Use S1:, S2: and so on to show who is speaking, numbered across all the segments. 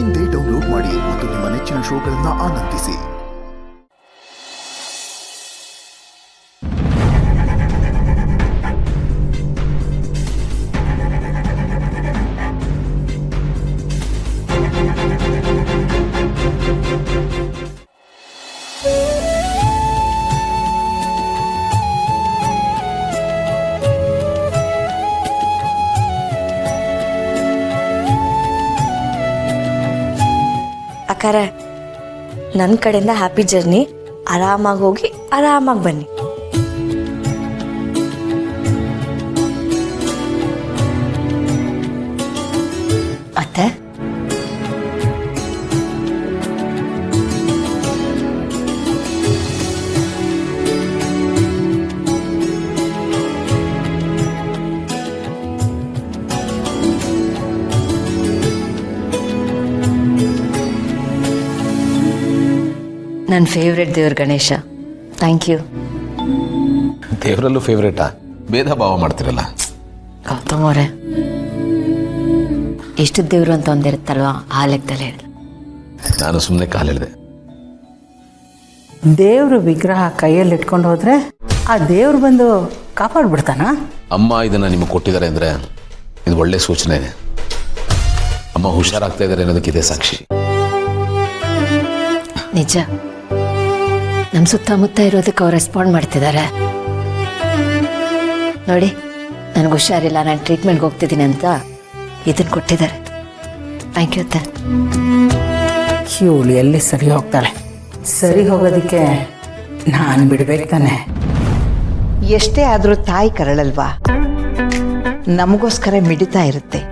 S1: ಇಂದೇ ಡೌನ್ಲೋಡ್ ಮಾಡಿ ಮತ್ತು ನಿಮ್ಮ ನೆಚ್ಚಿನ ಶೋಗಳನ್ನು ಆನಂದಿಸಿ.
S2: ಅಕ್ಕಾರ, ನನ್ನ ಕಡೆಯಿಂದ ಹ್ಯಾಪಿ ಜರ್ನಿ. ಆರಾಮಾಗಿ ಹೋಗಿ ಆರಾಮಾಗಿ ಬನ್ನಿ. ಅತ್ತೆ, ನನ್ನ ಫೇವ್ರೆಟ್ ದೇವ್ರ ಗಣೇಶ. Thank you.
S3: ದೇವರಲ್ಲೂ ಫೇವ್ರೇಟಾ? ಭೇದ ಭಾವ ಮಾಡ್ತಿರಲ್ಲ.
S2: ಗೌತಮ್ ಅವರೇ, ಎಷ್ಟು ದೇವ್ರು ಅಂತ ಒಂದಿರುತ್ತಲ್ವಾ, ಆ ಲೆಕ್ಕದಲ್ಲಿ ಹೇಳಿದೆ.
S3: ನಾನು ಸುಮ್ಮನೆ ಕಾಲಿಳಿದೆ.
S4: ದೇವ್ರ ವಿಗ್ರಹ ಕೈಯಲ್ಲಿ ಇಟ್ಕೊಂಡು ಹೋದ್ರೆ ಆ ದೇವ್ರು ಬಂದು ಕಾಪಾಡ್ಬಿಡ್ತಾನ?
S3: ಅಮ್ಮ ಇದನ್ನು ನಿಮಗೆ ಕೊಟ್ಟಿದ್ದಾರೆ ಅಂದರೆ ಇದು ಒಳ್ಳೆ ಸೂಚನೆ. ಅಮ್ಮ ಹುಷಾರಾಗ್ತಾ ಇದ್ದಾರೆ ಅನ್ನೋದಕ್ಕೆ ಇದೇ ಸಾಕ್ಷಿ.
S2: ನಿಜ, ನಮ್ಮ ಸುತ್ತಮುತ್ತ ಇರೋದಕ್ಕೆ ಅವ್ರು ರೆಸ್ಪಾಂಡ್ ಮಾಡ್ತಿದ್ದಾರೆ ನೋಡಿ. ನನಗೆ ಹುಷಾರಿಲ್ಲ, ನಾನು ಟ್ರೀಟ್ಮೆಂಟ್ಗೆ ಹೋಗ್ತಿದ್ದೀನಿ ಅಂತ ಇದನ್ನು ಕೊಟ್ಟಿದ್ದಾರೆ. ಥ್ಯಾಂಕ್ ಯು ಅತ್ತೆ.
S4: ಇವಳು ಎಲ್ಲಿ ಸರಿ ಹೋಗ್ತಾಳೆ? ಸರಿ ಹೋಗೋದಕ್ಕೆ ನಾನು ಬಿಡ್ಬೇಕು ತಾನೆ.
S5: ಎಷ್ಟೇ ಆದರೂ ತಾಯಿ ಕರಳಲ್ವಾ, ನಮಗೋಸ್ಕರ ಮಿಡಿತಾ ಇರುತ್ತೆ.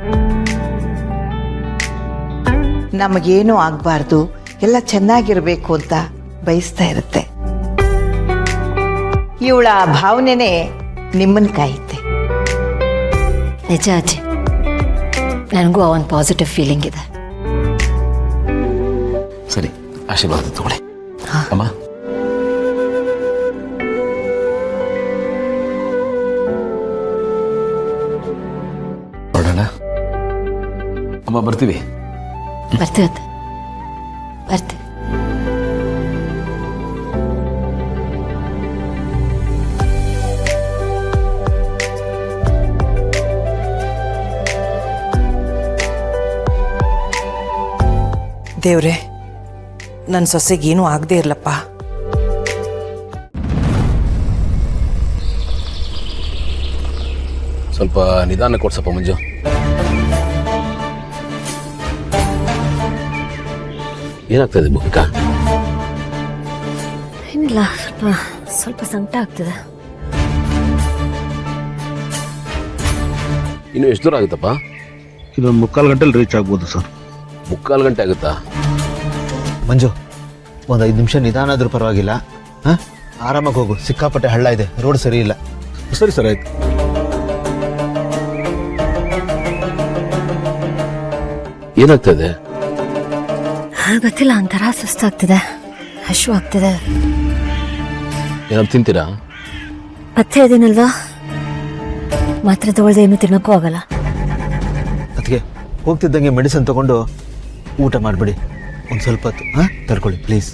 S5: ನಮಗೇನೂ ಆಗಬಾರ್ದು, ಎಲ್ಲ ಚೆನ್ನಾಗಿರಬೇಕು ಅಂತ ಬಯಸ್ತಾ ಇರುತ್ತೆ. ಇವಳ ಭಾವನೆನೇ ನಿಮ್ಮನ್ನು ಕಾಯುತ್ತೆ.
S2: ನಿಜ ಅಜ್ಜಿ, ನನಗೂ ಆ ಒಂದು ಪಾಸಿಟಿವ್ ಫೀಲಿಂಗ್ ಇದೆ.
S3: ಸರಿ, ಆಶೀರ್ವಾದ ತಗೊಳ್ಳಿ. ಅಮ್ಮ, ನೋಡೋಣ. ಅಮ್ಮ ಬರ್ತೀವಿ.
S2: ಬರ್ತೀವಿ ಅತ್ತೆ, ಬರ್ತೀವಿ.
S6: ದೇವ್ರೆ, ನನ್ನ ಸೊಸೆಗೇನೂ ಆಗದೆ ಇರಲಪ್ಪ.
S3: ಸ್ವಲ್ಪ ನಿಧಾನ ಕೊಡ್ಸಪ್ಪ ಮಂಜು. ಏನಾಗ್ತದೆ ಭೂಮಿಕಾ?
S2: ಏನಿಲ್ಲ, ಸ್ವಲ್ಪ ಸಂಕಟ ಆಗ್ತದೆ.
S3: ಇನ್ನು ಎಷ್ಟು ದೂರ ಆಗುತ್ತಪ್ಪ?
S7: ಇದೊಂದು 3/4 ಗಂಟೆಲಿ ರೀಚ್ ಆಗ್ಬೋದು ಸರ್.
S3: 3/4 ಗಂಟೆ ಆಗುತ್ತಾ?
S8: ಮಂಜು, ಒಂದು 5 ನಿಮಿಷ ನಿಧಾನ ಆದ್ರೂ ಪರವಾಗಿಲ್ಲ. ಹಾಂ, ಆರಾಮಾಗಿ ಹೋಗು. ಸಿಕ್ಕಾಪಟ್ಟೆ ಹಳ್ಳ ಇದೆ, ರೋಡ್ ಸರಿ ಇಲ್ಲ.
S7: ಸರಿ ಸರ್, ಆಯ್ತು.
S3: ಏನಾಗ್ತದೆ?
S2: ಗೊತ್ತಿಲ್ಲ, ಒಂಥರ ಸುಸ್ತಾಗ್ತಿದೆ, ಹಶು ಆಗ್ತಿದೆ.
S3: ಏನಾದ್ರು ತಿಂತೀರಾ?
S2: ಮತ್ತೆ ಇದೀನಲ್ವಾ, ಮಾತ್ರೆ ತಗೊಳ್ದೆ ಏನು ತಿನ್ನೋಕ್ಕೂ ಆಗಲ್ಲ.
S8: ಅದಕ್ಕೆ ಹೋಗ್ತಿದ್ದಂಗೆ ಮೆಡಿಸಿನ್ ತಗೊಂಡು ಊಟ ಮಾಡಿಬಿಡಿ. ಒಂದು ಸ್ವಲ್ಪ ಹೊತ್ತು ತಡ್ಕೊಳ್ಳಿ ಪ್ಲೀಸ್.